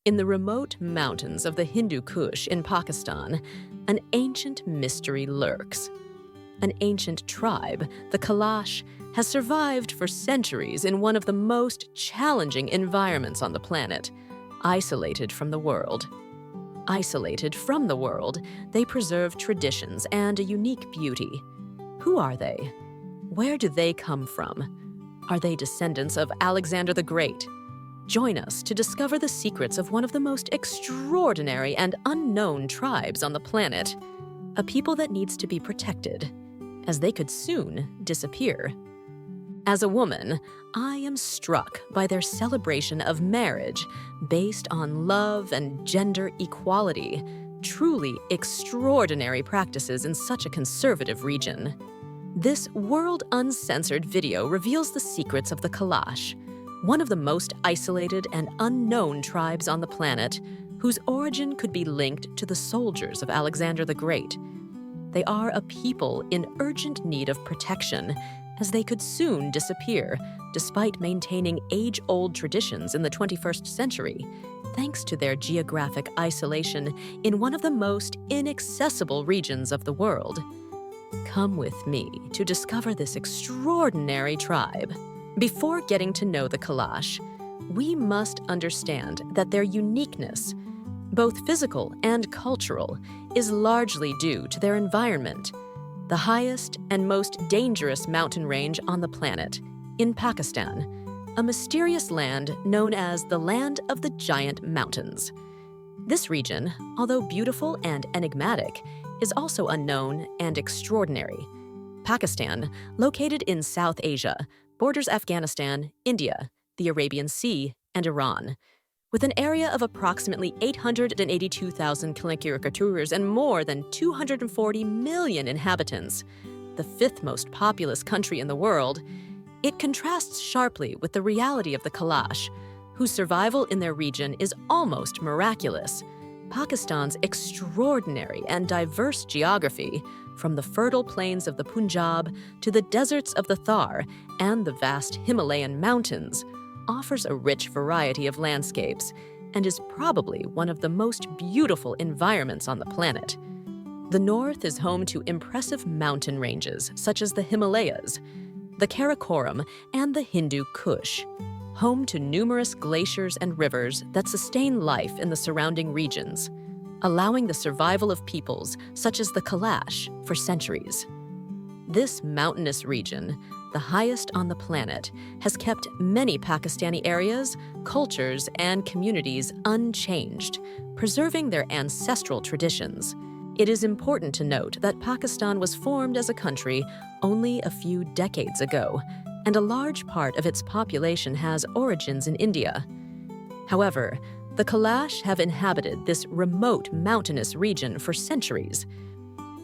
In the remote mountains of the Hindu Kush in Pakistan, an ancient mystery lurks. An ancient tribe, the Kalash, has survived for centuries in one of the most challenging environments on the planet, isolated from the world. Isolated from the world, they preserve traditions and a unique beauty. Who are they? Where do they come from? Are they descendants of Alexander the Great? Join us to discover the secrets of one of the most extraordinary and unknown tribes on the planet, a people that needs to be protected, as they could soon disappear. As a woman, I am struck by their celebration of marriage based on love and gender equality, truly extraordinary practices in such a conservative region. This World Uncensored video reveals the secrets of the Kalash, one of the most isolated and unknown tribes on the planet, whose origin could be linked to the soldiers of Alexander the Great. They are a people in urgent need of protection, as they could soon disappear, despite maintaining age-old traditions in the 21st century, thanks to their geographic isolation in one of the most inaccessible regions of the world. Come with me to discover this extraordinary tribe. Before getting to know the Kalash, we must understand that their uniqueness, both physical and cultural, is largely due to their environment, the highest and most dangerous mountain range on the planet, in Pakistan, a mysterious land known as the Land of the Giant Mountains. This region, although beautiful and enigmatic, is also unknown and extraordinary. Pakistan, located in South Asia, borders Afghanistan, India, the Arabian Sea, and Iran. With an area of approximately 882,000 km² and more than 240 million inhabitants, the fifth most populous country in the world, it contrasts sharply with the reality of the Kalash, whose survival in their region is almost miraculous. Pakistan's extraordinary and diverse geography, from the fertile plains of the Punjab to the deserts of the Thar and the vast Himalayan mountains, offers a rich variety of landscapes and is probably one of the most beautiful environments on the planet. The north is home to impressive mountain ranges such as the Himalayas, the Karakoram, and the Hindu Kush, home to numerous glaciers and rivers that sustain life in the surrounding regions, allowing the survival of peoples such as the Kalash for centuries. This mountainous region, the highest on the planet, has kept many Pakistani areas, cultures, and communities unchanged, preserving their ancestral traditions. It is important to note that Pakistan was formed as a country only a few decades ago, and a large part of its population has origins in India. However, the Kalash have inhabited this remote mountainous region for centuries.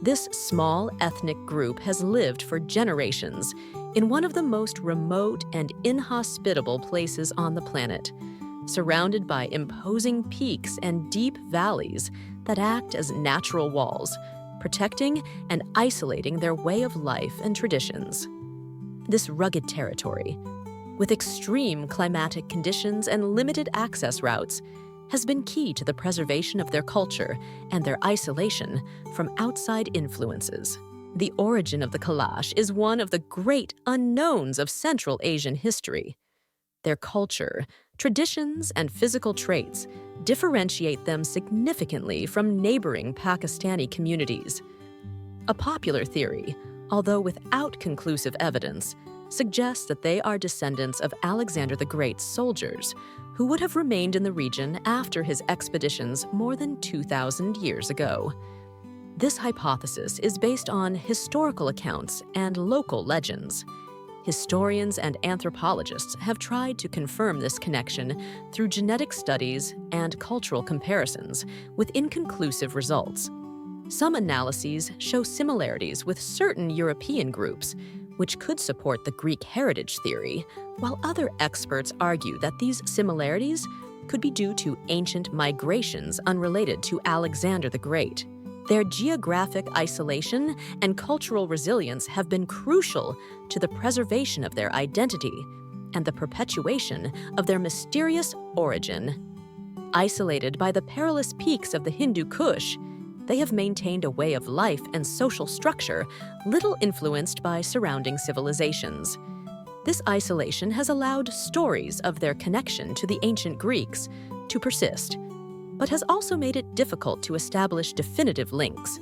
This small ethnic group has lived for generations in one of the most remote and inhospitable places on the planet, surrounded by imposing peaks and deep valleys that act as natural walls, protecting and isolating their way of life and traditions. This rugged territory, with extreme climatic conditions and limited access routes, has been key to the preservation of their culture and their isolation from outside influences. The origin of the Kalash is one of the great unknowns of Central Asian history. Their culture, traditions, and physical traits differentiate them significantly from neighboring Pakistani communities. A popular theory, although without conclusive evidence, suggests that they are descendants of Alexander the Great's soldiers, who would have remained in the region after his expeditions more than 2,000 years ago. This hypothesis is based on historical accounts and local legends. Historians and anthropologists have tried to confirm this connection through genetic studies and cultural comparisons, with inconclusive results. Some analyses show similarities with certain European groups, which could support the Greek heritage theory, while other experts argue that these similarities could be due to ancient migrations unrelated to Alexander the Great. Their geographic isolation and cultural resilience have been crucial to the preservation of their identity and the perpetuation of their mysterious origin. Isolated by the perilous peaks of the Hindu Kush, they have maintained a way of life and social structure little influenced by surrounding civilizations. This isolation has allowed stories of their connection to the ancient Greeks to persist, but has also made it difficult to establish definitive links.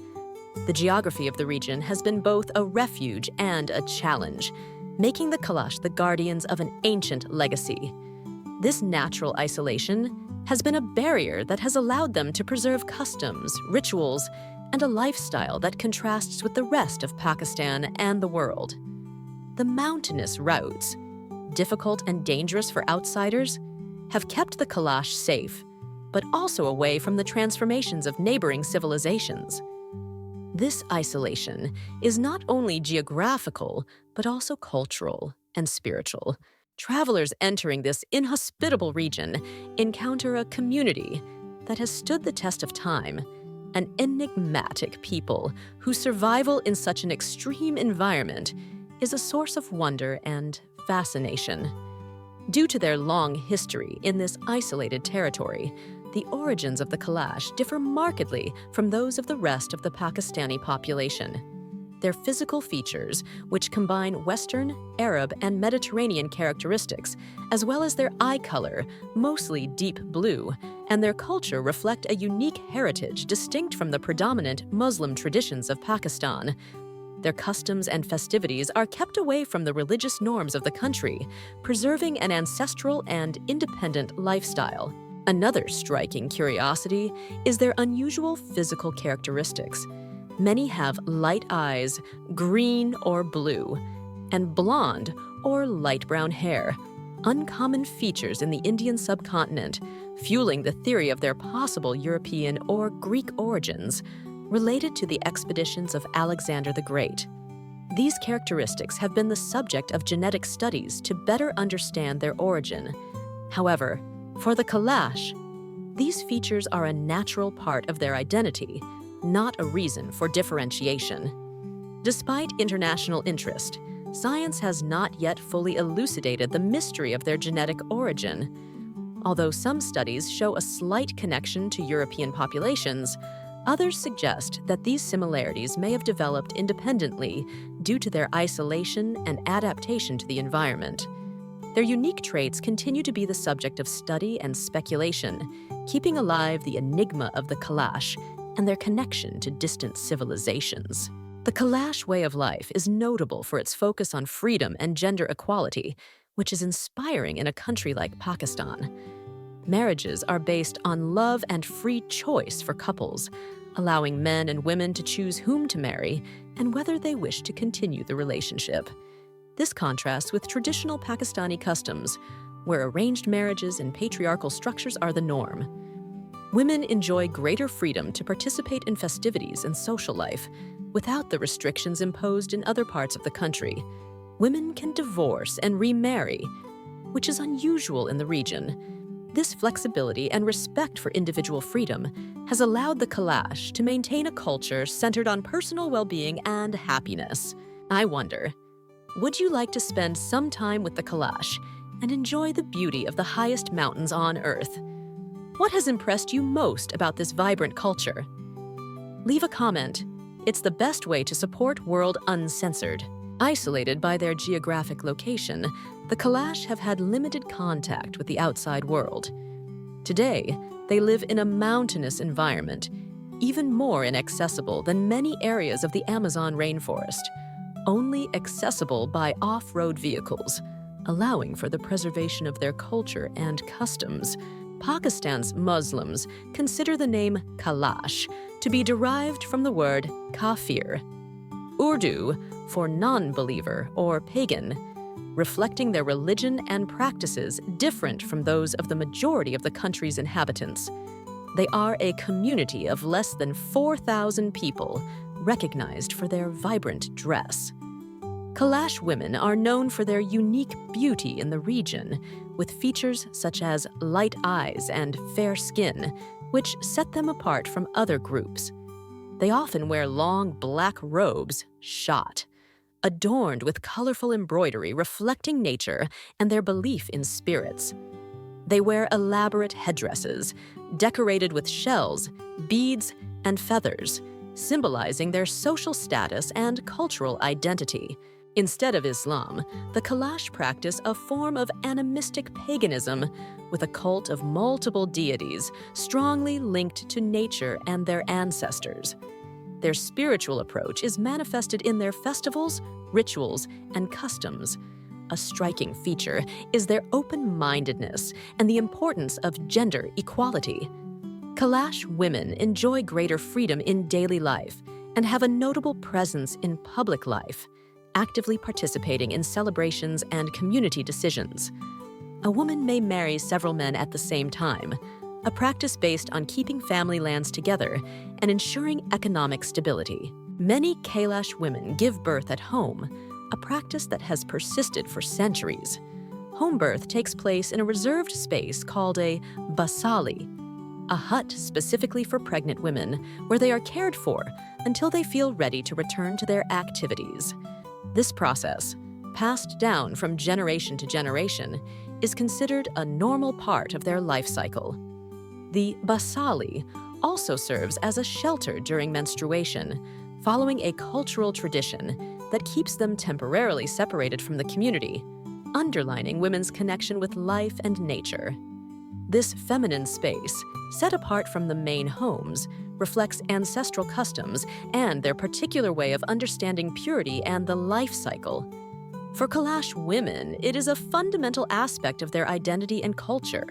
The geography of the region has been both a refuge and a challenge, making the Kalash the guardians of an ancient legacy. This natural isolation has been a barrier that has allowed them to preserve customs, rituals, and a lifestyle that contrasts with the rest of Pakistan and the world. The mountainous routes, difficult and dangerous for outsiders, have kept the Kalash safe, but also away from the transformations of neighboring civilizations. This isolation is not only geographical, but also cultural and spiritual. Travelers entering this inhospitable region encounter a community that has stood the test of time, an enigmatic people whose survival in such an extreme environment is a source of wonder and fascination. Due to their long history in this isolated territory, the origins of the Kalash differ markedly from those of the rest of the Pakistani population. Their physical features, which combine Western, Arab, and Mediterranean characteristics, as well as their eye color, mostly deep blue, and their culture reflect a unique heritage distinct from the predominant Muslim traditions of Pakistan. Their customs and festivities are kept away from the religious norms of the country, preserving an ancestral and independent lifestyle. Another striking curiosity is their unusual physical characteristics. Many have light eyes, green or blue, and blonde or light brown hair, uncommon features in the Indian subcontinent, fueling the theory of their possible European or Greek origins, related to the expeditions of Alexander the Great. These characteristics have been the subject of genetic studies to better understand their origin. However, for the Kalash, these features are a natural part of their identity, not a reason for differentiation. Despite international interest, science has not yet fully elucidated the mystery of their genetic origin. Although some studies show a slight connection to European populations, others suggest that these similarities may have developed independently due to their isolation and adaptation to the environment. Their unique traits continue to be the subject of study and speculation, keeping alive the enigma of the Kalash and their connection to distant civilizations. The Kalash way of life is notable for its focus on freedom and gender equality, which is inspiring in a country like Pakistan. Marriages are based on love and free choice for couples, allowing men and women to choose whom to marry and whether they wish to continue the relationship. This contrasts with traditional Pakistani customs, where arranged marriages and patriarchal structures are the norm. Women enjoy greater freedom to participate in festivities and social life without the restrictions imposed in other parts of the country. Women can divorce and remarry, which is unusual in the region. This flexibility and respect for individual freedom has allowed the Kalash to maintain a culture centered on personal well-being and happiness. I wonder, would you like to spend some time with the Kalash and enjoy the beauty of the highest mountains on Earth? What has impressed you most about this vibrant culture? Leave a comment. It's the best way to support World Uncensored. Isolated by their geographic location, the Kalash have had limited contact with the outside world. Today, they live in a mountainous environment, even more inaccessible than many areas of the Amazon rainforest, only accessible by off-road vehicles, allowing for the preservation of their culture and customs. Pakistan's Muslims consider the name Kalash to be derived from the word kafir, Urdu for non-believer or pagan, reflecting their religion and practices different from those of the majority of the country's inhabitants. They are a community of less than 4,000 people, recognized for their vibrant dress. Kalash women are known for their unique beauty in the region, with features such as light eyes and fair skin, which set them apart from other groups. They often wear long black robes, shot, adorned with colorful embroidery reflecting nature and their belief in spirits. They wear elaborate headdresses, decorated with shells, beads, and feathers, symbolizing their social status and cultural identity. Instead of Islam, the Kalash practice a form of animistic paganism with a cult of multiple deities strongly linked to nature and their ancestors. Their spiritual approach is manifested in their festivals, rituals, and customs. A striking feature is their open-mindedness and the importance of gender equality. Kalash women enjoy greater freedom in daily life and have a notable presence in public life, actively participating in celebrations and community decisions. A woman may marry several men at the same time, a practice based on keeping family lands together and ensuring economic stability. Many Kalash women give birth at home, a practice that has persisted for centuries. Home birth takes place in a reserved space called a Basali, a hut specifically for pregnant women where they are cared for until they feel ready to return to their activities. This process, passed down from generation to generation, is considered a normal part of their life cycle. The Basali also serves as a shelter during menstruation, following a cultural tradition that keeps them temporarily separated from the community, underlining women's connection with life and nature. This feminine space, set apart from the main homes, reflects ancestral customs and their particular way of understanding purity and the life cycle. For Kalash women, it is a fundamental aspect of their identity and culture.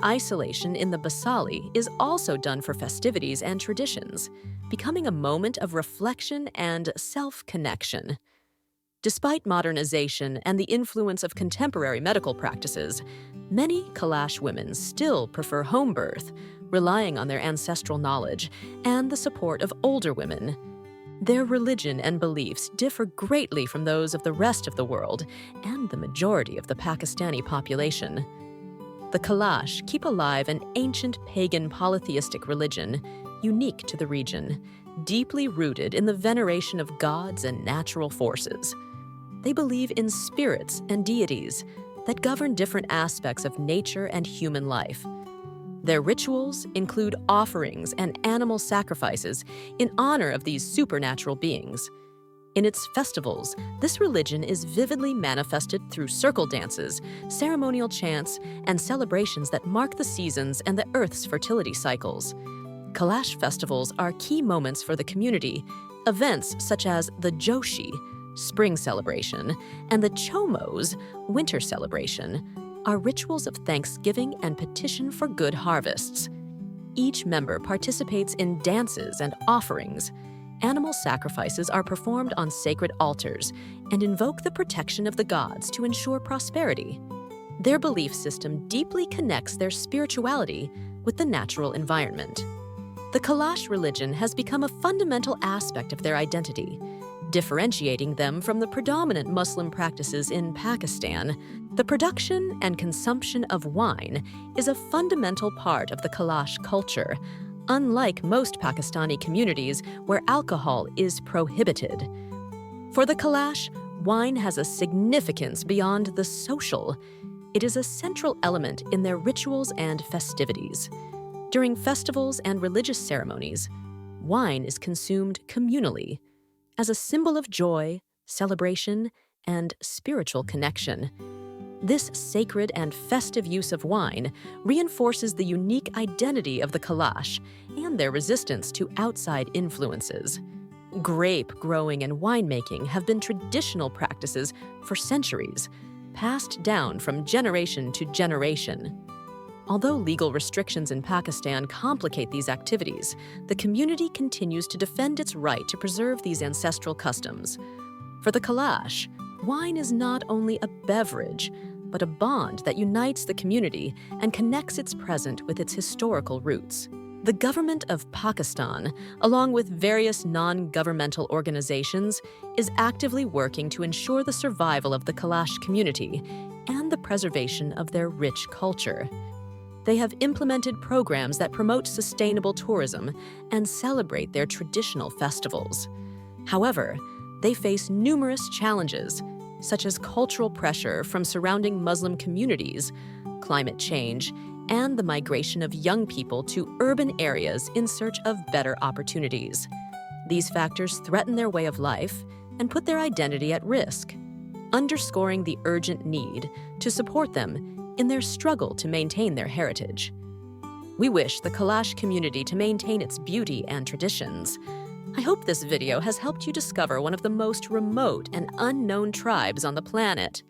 Isolation in the Basali is also done for festivities and traditions, becoming a moment of reflection and self-connection. Despite modernization and the influence of contemporary medical practices, many Kalash women still prefer home birth, relying on their ancestral knowledge and the support of older women. Their religion and beliefs differ greatly from those of the rest of the world and the majority of the Pakistani population. The Kalash keep alive an ancient pagan polytheistic religion unique to the region, deeply rooted in the veneration of gods and natural forces. They believe in spirits and deities that govern different aspects of nature and human life. Their rituals include offerings and animal sacrifices in honor of these supernatural beings. In its festivals, this religion is vividly manifested through circle dances, ceremonial chants, and celebrations that mark the seasons and the Earth's fertility cycles. Kalash festivals are key moments for the community. Events such as the Joshi, spring celebration, and the Chomos, winter celebration, are rituals of thanksgiving and petition for good harvests. Each member participates in dances and offerings. Animal sacrifices are performed on sacred altars and invoke the protection of the gods to ensure prosperity. Their belief system deeply connects their spirituality with the natural environment. The Kalash religion has become a fundamental aspect of their identity, differentiating them from the predominant Muslim practices in Pakistan. The production and consumption of wine is a fundamental part of the Kalash culture, unlike most Pakistani communities where alcohol is prohibited. For the Kalash, wine has a significance beyond the social. It is a central element in their rituals and festivities. During festivals and religious ceremonies, wine is consumed communally as a symbol of joy, celebration, and spiritual connection. This sacred and festive use of wine reinforces the unique identity of the Kalash and their resistance to outside influences. Grape growing and winemaking have been traditional practices for centuries, passed down from generation to generation. Although legal restrictions in Pakistan complicate these activities, the community continues to defend its right to preserve these ancestral customs. For the Kalash, wine is not only a beverage, but a bond that unites the community and connects its present with its historical roots. The government of Pakistan, along with various non-governmental organizations, is actively working to ensure the survival of the Kalash community and the preservation of their rich culture. They have implemented programs that promote sustainable tourism and celebrate their traditional festivals. However, they face numerous challenges, such as cultural pressure from surrounding Muslim communities, climate change, and the migration of young people to urban areas in search of better opportunities. These factors threaten their way of life and put their identity at risk, underscoring the urgent need to support them in their struggle to maintain their heritage. We wish the Kalash community to maintain its beauty and traditions. I hope this video has helped you discover one of the most remote and unknown tribes on the planet.